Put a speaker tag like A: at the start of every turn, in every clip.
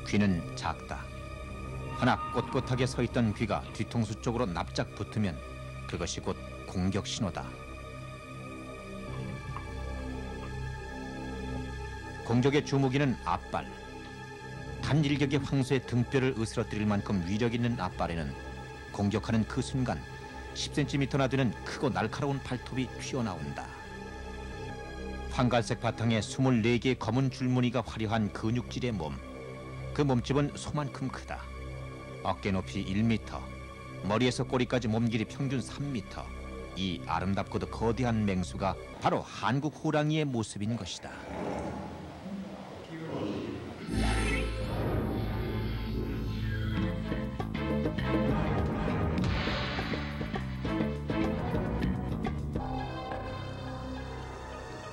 A: 귀는 작다. 허나 꼿꼿하게 서 있던 귀가 뒤통수 쪽으로 납작 붙으면 그것이 곧 공격 신호다. 공격의 주무기는 앞발. 단일격의 황소의 등뼈를 으스러뜨릴 만큼 위력 있는 앞발에는 공격하는 그 순간 10cm나 되는 크고 날카로운 발톱이 튀어나온다. 황갈색 바탕에 24개의 검은 줄무늬가 화려한 근육질의 몸. 그 몸집은 소만큼 크다. 어깨 높이 1m, 머리에서 꼬리까지 몸 길이 평균 3m. 이 아름답고도 거대한 맹수가 바로 한국 호랑이의 모습인 것이다.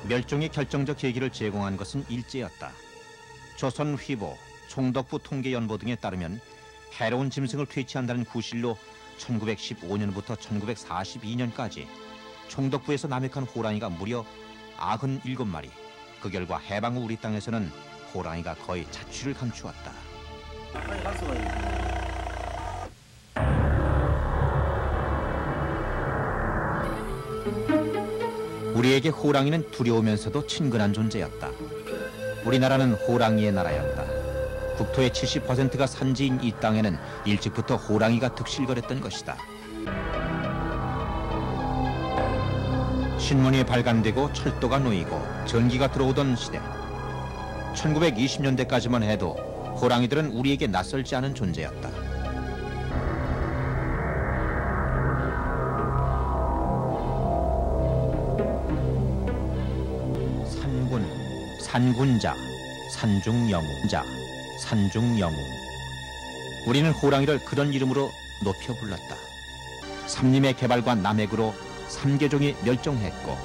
A: 멸종의 결정적 계기를 제공한 것은 일제였다. 조선 휘보, 총독부 통계연보 등에 따르면 해로운 짐승을 퇴치한다는 구실로 1915년부터 1942년까지 총독부에서 남획한 호랑이가 무려 97마리. 그 결과 해방 후 우리 땅에서는 호랑이가 거의 자취를 감추었다. 우리에게 호랑이는 두려우면서도 친근한 존재였다. 우리나라는 호랑이의 나라였다. 국토의 70%가 산지인 이 땅에는 일찍부터 호랑이가 득실거렸던 것이다. 신문이 발간되고 철도가 놓이고 전기가 들어오던 시대. 1920년대까지만 해도 호랑이들은 우리에게 낯설지 않은 존재였다. 산군자, 산중영웅자, 산중영웅. 우리는 호랑이를 그런 이름으로 높여 불렀다. 삼림의 개발과 남획으로 3개종이 멸종했고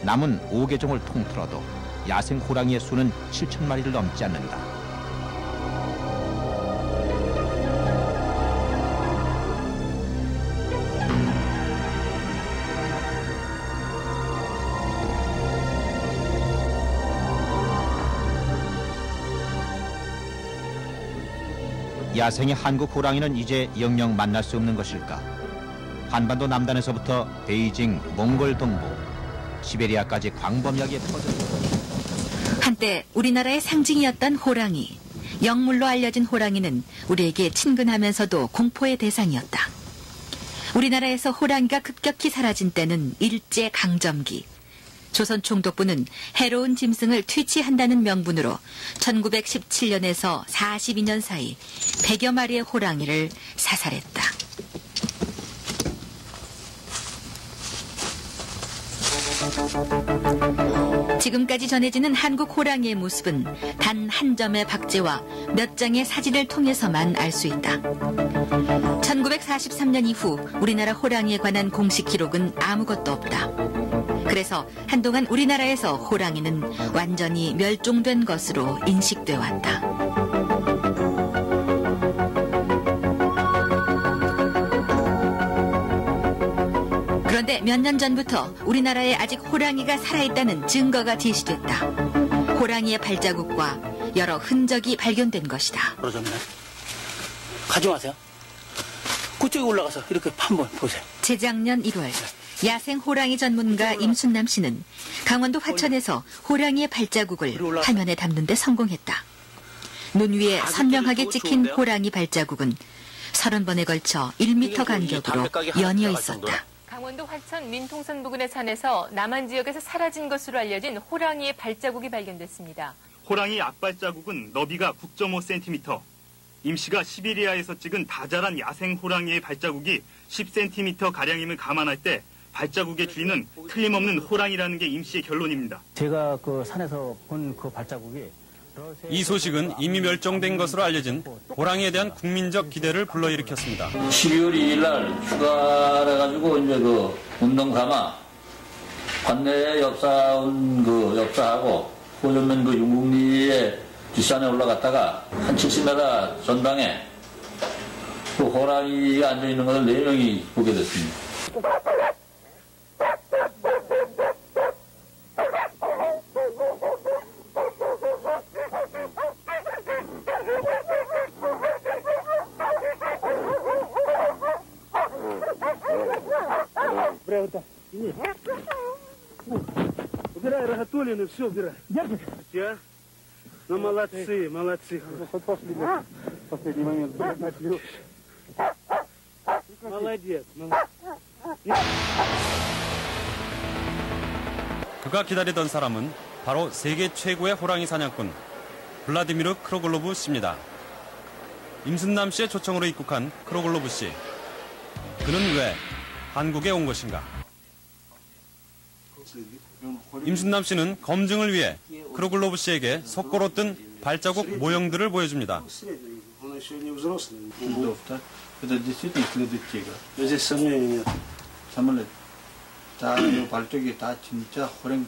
A: 남은 5개종을 통틀어도 야생 호랑이의 수는 7,000마리를 넘지 않는다. 야생의 한국 호랑이는 이제 영영 만날 수 없는 것일까? 한반도 남단에서부터 베이징, 몽골 동부, 시베리아까지 광범위하게 퍼졌다.
B: 한때 우리나라의 상징이었던 호랑이. 영물로 알려진 호랑이는 우리에게 친근하면서도 공포의 대상이었다. 우리나라에서 호랑이가 급격히 사라진 때는 일제강점기. 조선 총독부는 해로운 짐승을 퇴치한다는 명분으로 1917년에서 42년 사이 100여 마리의 호랑이를 사살했다. 지금까지 전해지는 한국 호랑이의 모습은 단 한 점의 박제와 몇 장의 사진을 통해서만 알 수 있다. 1943년 이후 우리나라 호랑이에 관한 공식 기록은 아무것도 없다. 그래서 한동안 우리나라에서 호랑이는 완전히 멸종된 것으로 인식돼 왔다. 그런데 몇 년 전부터 우리나라에 아직 호랑이가 살아있다는 증거가 제시됐다. 호랑이의 발자국과 여러 흔적이 발견된 것이다.
C: 떨어졌네. 가져가세요. 그쪽에 올라가서 이렇게 한번 보세요.
B: 재작년 1월 야생 호랑이 전문가 임순남 씨는 강원도 화천에서 호랑이의 발자국을 화면에 담는 데 성공했다. 눈 위에 선명하게 찍힌 호랑이 발자국은 30번에 걸쳐 1m 간격으로 연이어 있었다.
D: 강원도 화천 민통선 부근의 산에서 남한 지역에서 사라진 것으로 알려진 호랑이의 발자국이 발견됐습니다.
E: 호랑이 앞발자국은 너비가 9.5cm, 임 씨가 시베리아에서 찍은 다자란 야생 호랑이의 발자국이 10cm가량임을 감안할 때 발자국의 주인은 틀림없는 호랑이라는 게 임 씨의 결론입니다.
C: 제가 그 산에서 본 그 발자국이
F: 이 소식은 이미 멸종된 것으로 알려진 호랑이에 대한 국민적 기대를 불러일으켰습니다.
G: 12월 2일 날 휴가해가지고 이제 그 운동 삼아 관내에 엽사하고 호전면 그 용궁리에 뒷산에 올라갔다가 한 70m 전방에 그 호랑이가 앉아있는 것을 4명이 보게 됐습니다.
H: Убирай рогатулины, все убирай. Я? Ну, молодцы, молодцы. Пошли, последний момент. Молодец, молодец.
F: 그가 기다리던 사람은 바로 세계 최고의 호랑이 사냥꾼 블라디미르 크로글로브 씨입니다. 임순남 씨의 초청으로 입국한 크로글로브 씨. 그는 왜 한국에 온 것인가? 임순남 씨는 검증을 위해 크로글로브 씨에게 속고로 뜬 발자국 모형들을 보여줍니다.
H: Это действительно следы тигра. Здесь сомнений нет.
I: 정말 다 발쪽이 다 진짜 호랭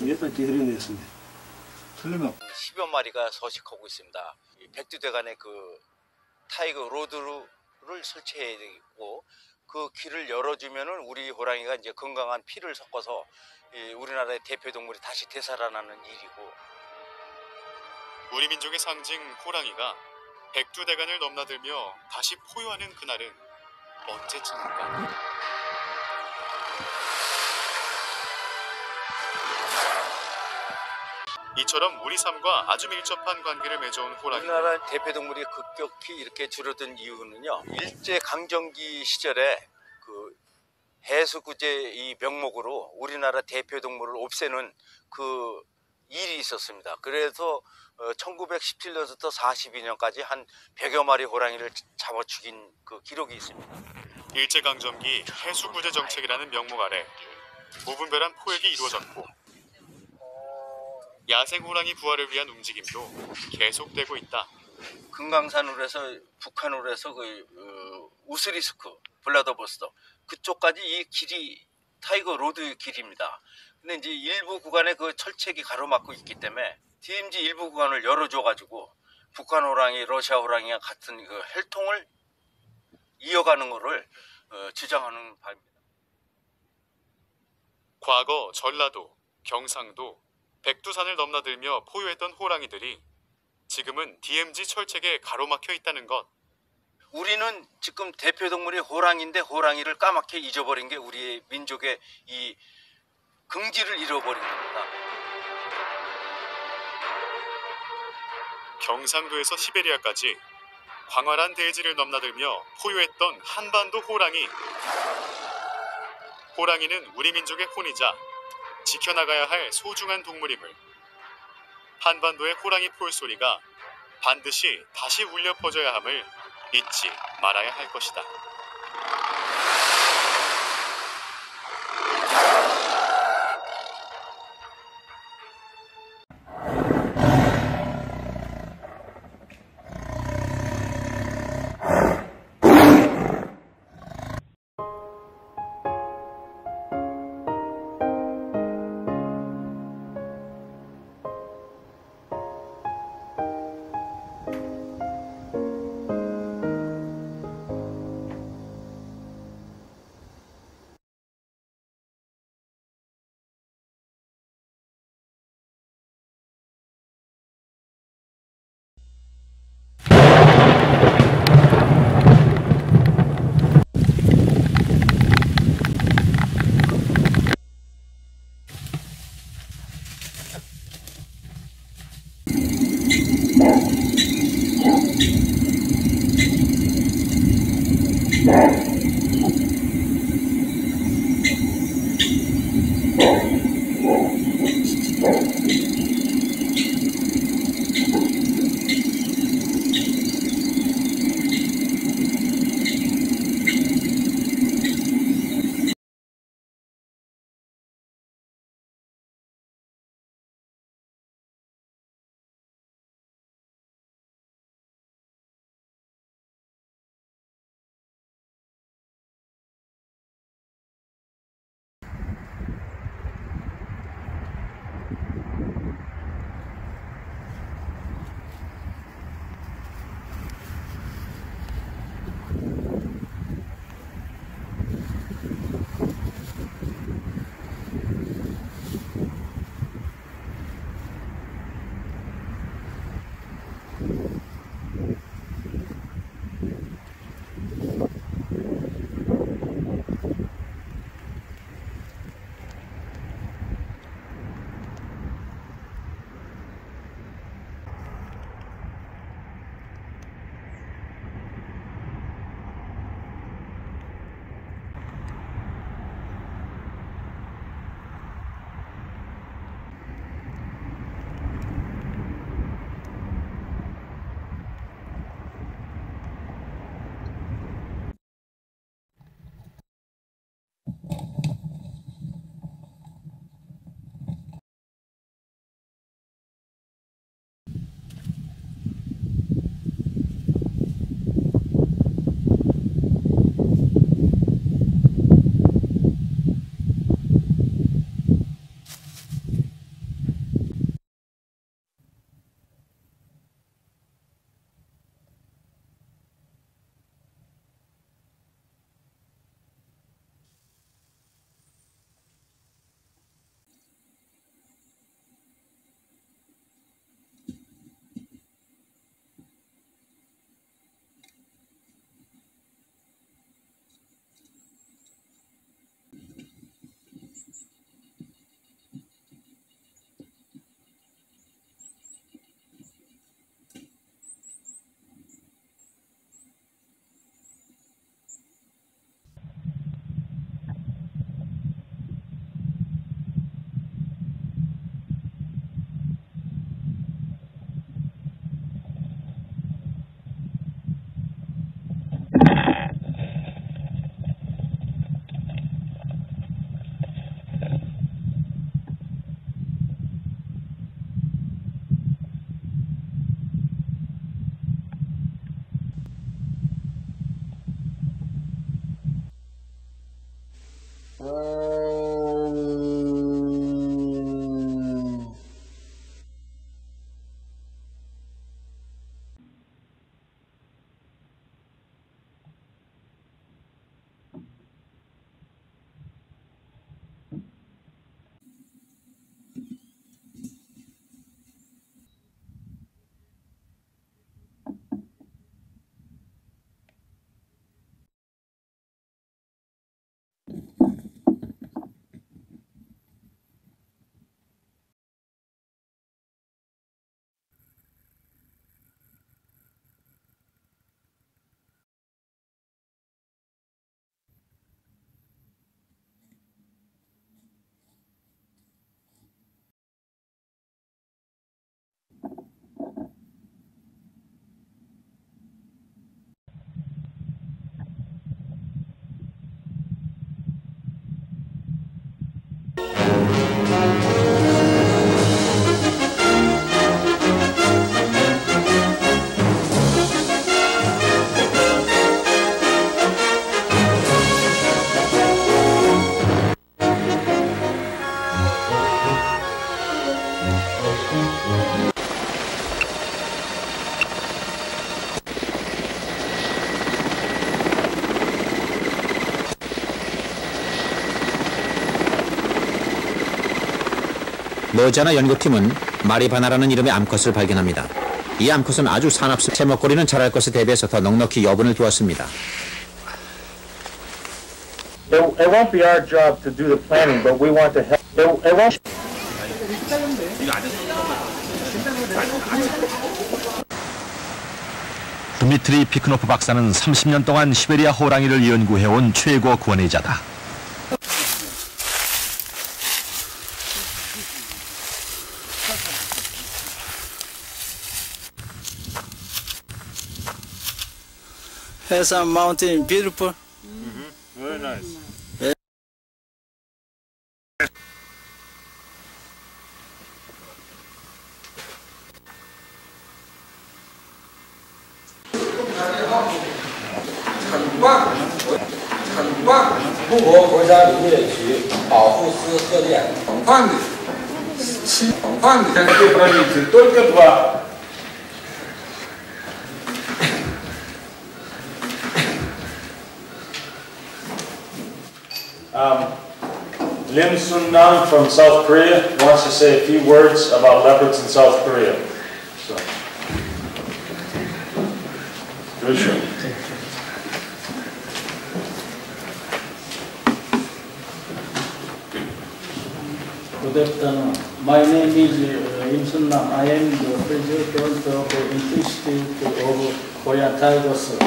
H: Нет, тигриные следы.
I: 틀림없.
J: 10여 마리가 서식하고 있습니다. 백두대간에 그 타이거 로드를 설치해야 되고 그 길을 열어주면은 우리 호랑이가 이제 건강한 피를 섞어서 우리나라의 대표 동물이 다시 되살아나는 일이고.
K: 우리 민족의 상징 호랑이가 백두대간을 넘나들며 다시 포효하는 그날은 언제쯤인가? 이처럼 우리 삶과 아주 밀접한 관계를 맺어온 호랑이.
J: 우리나라 대표 동물이 급격히 이렇게 줄어든 이유는요. 일제 강점기 시절에 그 해수구제 이 명목으로 우리나라 대표 동물을 없애는 그 일이 있었습니다. 그래서 1917년부터 42년까지 한 100여 마리 호랑이를 잡아 죽인 그 기록이 있습니다.
K: 일제강점기 해수구제 정책이라는 명목 아래 무분별한 포획이 이루어졌고 야생 호랑이 부활을 위한 움직임도 계속되고 있다.
J: 금강산으로 해서 북한으로 해서 그 우스리스크, 블라더버스터 그쪽까지 이 길이 타이거 로드 길입니다. 근데 이제 일부 구간에 그 철책이 가로막고 있기 때문에 DMZ 일부 구간을 열어줘가지고 북한 호랑이, 러시아 호랑이와 같은 그 혈통을 이어가는 것을 주장하는 바입니다.
K: 과거 전라도, 경상도, 백두산을 넘나들며 포효했던 호랑이들이 지금은 DMZ 철책에 가로막혀 있다는 것.
J: 우리는 지금 대표 동물이 호랑이인데 호랑이를 까맣게 잊어버린 게 우리의 민족의 이 긍지를 잃어버린 겁니다.
K: 경상도에서 시베리아까지 광활한 대지를 넘나들며 포효했던 한반도 호랑이. 호랑이는 우리 민족의 혼이자 지켜나가야 할 소중한 동물임을 한반도의 호랑이 포효소리가 반드시 다시 울려 퍼져야 함을 잊지 말아야 할 것이다.
A: 머지않아 연구팀은 마리바나라는 이름의 암컷을 발견합니다. 이 암컷은 아주 사납스 제먹거리는 자랄 것에 대비해서 더 넉넉히 여분을 두었습니다.
L: It won't be our job to do the planning, but we want to help. It won't.
M: 드미트리 피크노프 박사는 30년 동안 시베리아 호랑이를 연구해온 최고 권위자다.
C: Hesan mountain, beautiful.
L: Very nice.
N: Только два. Lim Sun-nam from South Korea wants to say a few words about leopards in South Korea. So. Good show.
C: Good afternoon. My name is Lim Sun-nam. I am the president of the Institute of Korean Tigers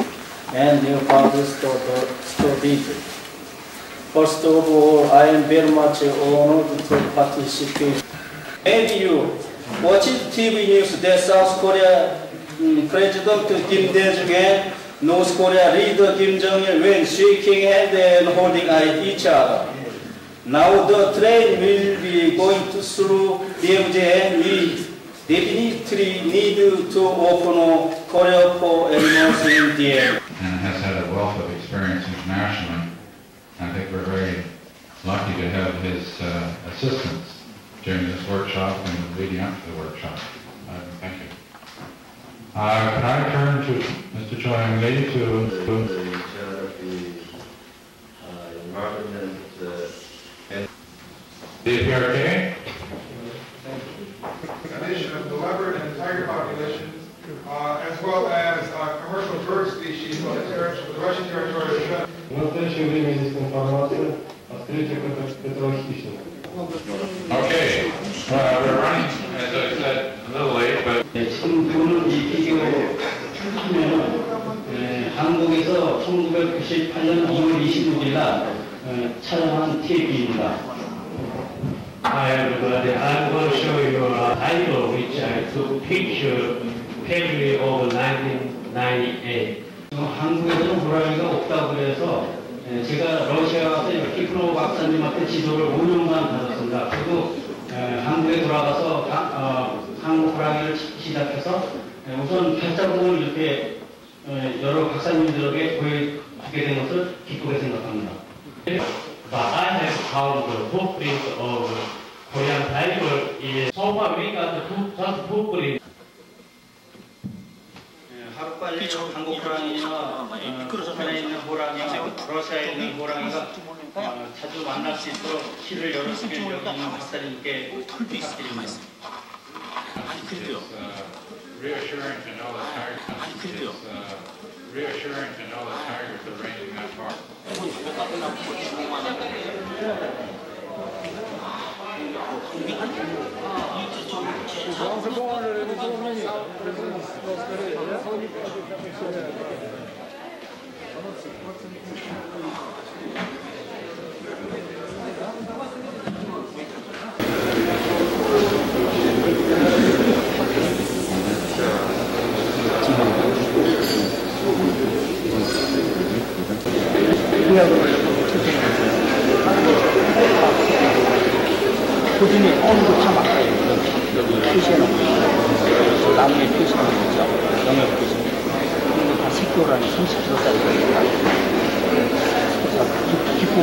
C: and their fathers studied. First of all, I am very much honored to participate. Maybe you watched TV news that South Korea President Kim Dae-jung North Korea leader Kim Jong-il when shaking hands and holding each other. Now the train will be going through DMZ and we definitely need to open Korea for animals in DM.
O: And has had a wealth of experience internationally. I think we're very lucky to have his assistance during this workshop and leading up to the workshop. Thank you. Could I turn to Mr. Choi Young Lee to the PRK?
P: Condition of the leopard and tiger population, as well as commercial bird species on the Russian territory.
O: Okay, we're running, as I said, a little late, but...
C: 지금 이 비디오 촬영은 한국에서 1998년 2월 26일 날 촬영한 테이프입니다.
Q: Hi everybody, I'm going to show you a title which I took picture February of 1998.
C: 한국에서는 호랑이가 없다고 그래서 제가 러시아 가서 키프로 박사님한테 지도를 5년간 받았습니다. 그리고 한국에 돌아가서 한국 호랑이를 시작해서 우선 발자국을 이렇게 여러 박사님들에게 보여주게 된 것을 기쁘게 생각합니다.
Q: But I have found the footprint of Korean tiger in so far we got just footprint.
C: 하루빨리 한국 호랑이와 우크라이나에 있는 호랑이와 러시아에 있는 호랑이가 자주 만날 수 있도록 길을 열어주길 여기 있는 박사님께 부탁드립니다. 아니 그래요.
O: Reassuring to know that tigers.
C: 아니 그래요.
O: Reassuring to know that tigers are ranging that far.
C: 표준이 어느 거 다 맞아요. 여기 표시해놓고 나무에 표시하는 거죠. 영역 표시. 근데 다 새끼호랑이 30kg짜리 거니까 기쁨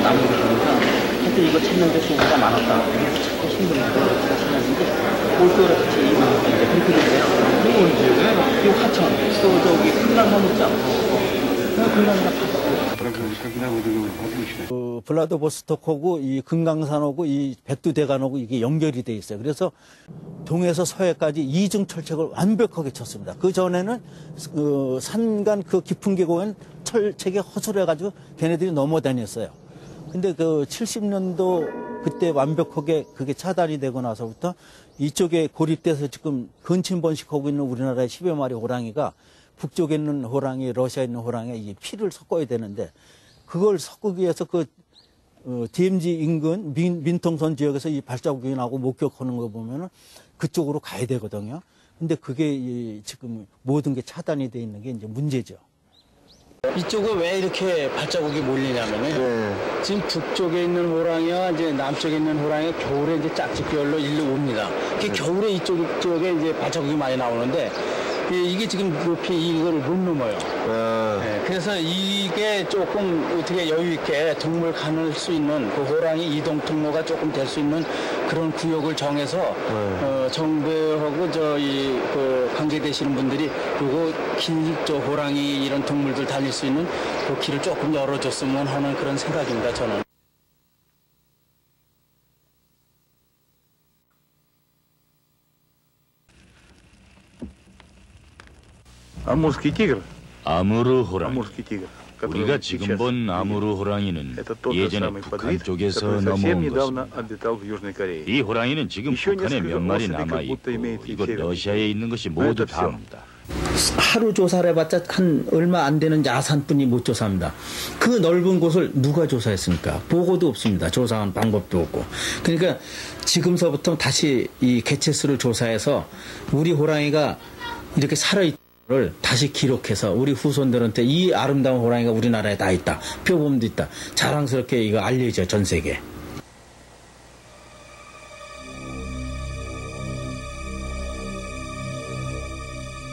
C: 나무를 보니까 하여튼 이거 찾는데 수고가 많았다. 그래서 자꾸 힘들면 그걸 찾았는데 올겨울에 같이 이거 이제 그렇게 됐어요. 그리고 이제 이 하천 또 저기 금강산 있죠. 금강산
R: 블라디보스토크하고 이 금강산하고 이 백두대간하고 이게 연결이 돼 있어요. 그래서 동에서 서해까지 이중 철책을 완벽하게 쳤습니다. 그 전에는 그 산간 그 깊은 계곡엔 철책이 허술해가지고 걔네들이 넘어다녔어요. 근데 그 70년도 그때 완벽하게 그게 차단이 되고 나서부터 이쪽에 고립돼서 지금 근친번식하고 있는 우리나라의 10여 마리 호랑이가 북쪽에 있는 호랑이, 러시아에 있는 호랑이에 이 피를 섞어야 되는데 그걸 섞기 위해서 그 DMZ 인근 민통선 지역에서 이 발자국이 나고 목격하는 거 보면은 그쪽으로 가야 되거든요. 근데 그게 지금 모든 게 차단이 돼 있는 게 이제 문제죠.
C: 이쪽은 왜 이렇게 발자국이 몰리냐면은 지금 북쪽에 있는 호랑이와 이제 남쪽에 있는 호랑이가 겨울에 이제 짝짓기열로 일로 옵니다. 겨울에 이쪽 지역에 이제 발자국이 많이 나오는데 이게 지금 높이 이거를 못 넘어요. 네, 그래서 이게 조금 어떻게 여유 있게 동물 가눌 수 있는 그 호랑이 이동 통로가 조금 될 수 있는 그런 구역을 정해서 정부하고 저희 그 관계되시는 분들이 요거 긴 저 호랑이 이런 동물들 다닐 수 있는 그 길을 조금 열어줬으면 하는 그런 생각입니다. 저는.
S: 아무르스키 티그.
T: 아무르 호랑이. 우리가 지금 본 아무르 호랑이는 예전에 북한 쪽에서 넘어온 것입니다. 이 호랑이는 지금 북한에 몇 마리 남아있고 이곳 러시아에 있는 것이 모두 다입니다.
R: 하루 조사를 해봤자 한 얼마 안 되는 야산뿐이 못 조사합니다. 그 넓은 곳을 누가 조사했습니까? 보고도 없습니다. 조사한 방법도 없고. 그러니까 지금서부터 다시 이 개체수를 조사해서 우리 호랑이가 이렇게 살아있 를 다시 기록해서 우리 후손들한테 이 아름다운 호랑이가 우리나라에 다 있다. 표범도 있다. 자랑스럽게 이거 알려져 전 세계에.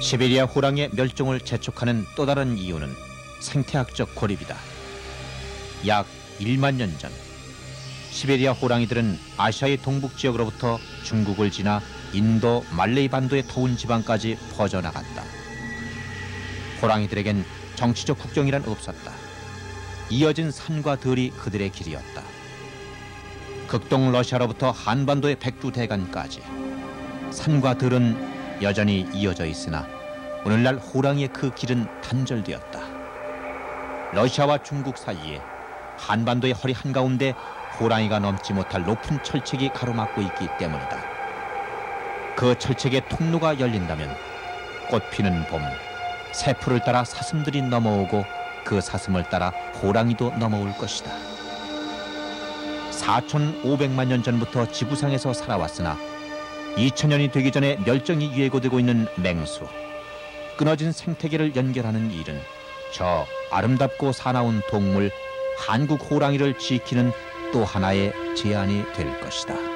A: 시베리아 호랑이의 멸종을 재촉하는 또 다른 이유는 생태학적 고립이다. 약 1만 년 전 시베리아 호랑이들은 아시아의 동북 지역으로부터 중국을 지나 인도, 말레이 반도의 더운 지방까지 퍼져나갔다. 호랑이들에겐 정치적 국경이란 없었다. 이어진 산과 들이 그들의 길이었다. 극동 러시아로부터 한반도의 백두대간까지 산과 들은 여전히 이어져 있으나 오늘날 호랑이의 그 길은 단절되었다. 러시아와 중국 사이에 한반도의 허리 한가운데 호랑이가 넘지 못할 높은 철책이 가로막고 있기 때문이다. 그 철책의 통로가 열린다면 꽃피는 봄, 새풀을 따라 사슴들이 넘어오고 그 사슴을 따라 호랑이도 넘어올 것이다. 4,500만 년 전부터 지구상에서 살아왔으나 2000년이 되기 전에 멸종이 예고되고 있는 맹수, 끊어진 생태계를 연결하는 일은 저 아름답고 사나운 동물 한국 호랑이를 지키는 또 하나의 제안이 될 것이다.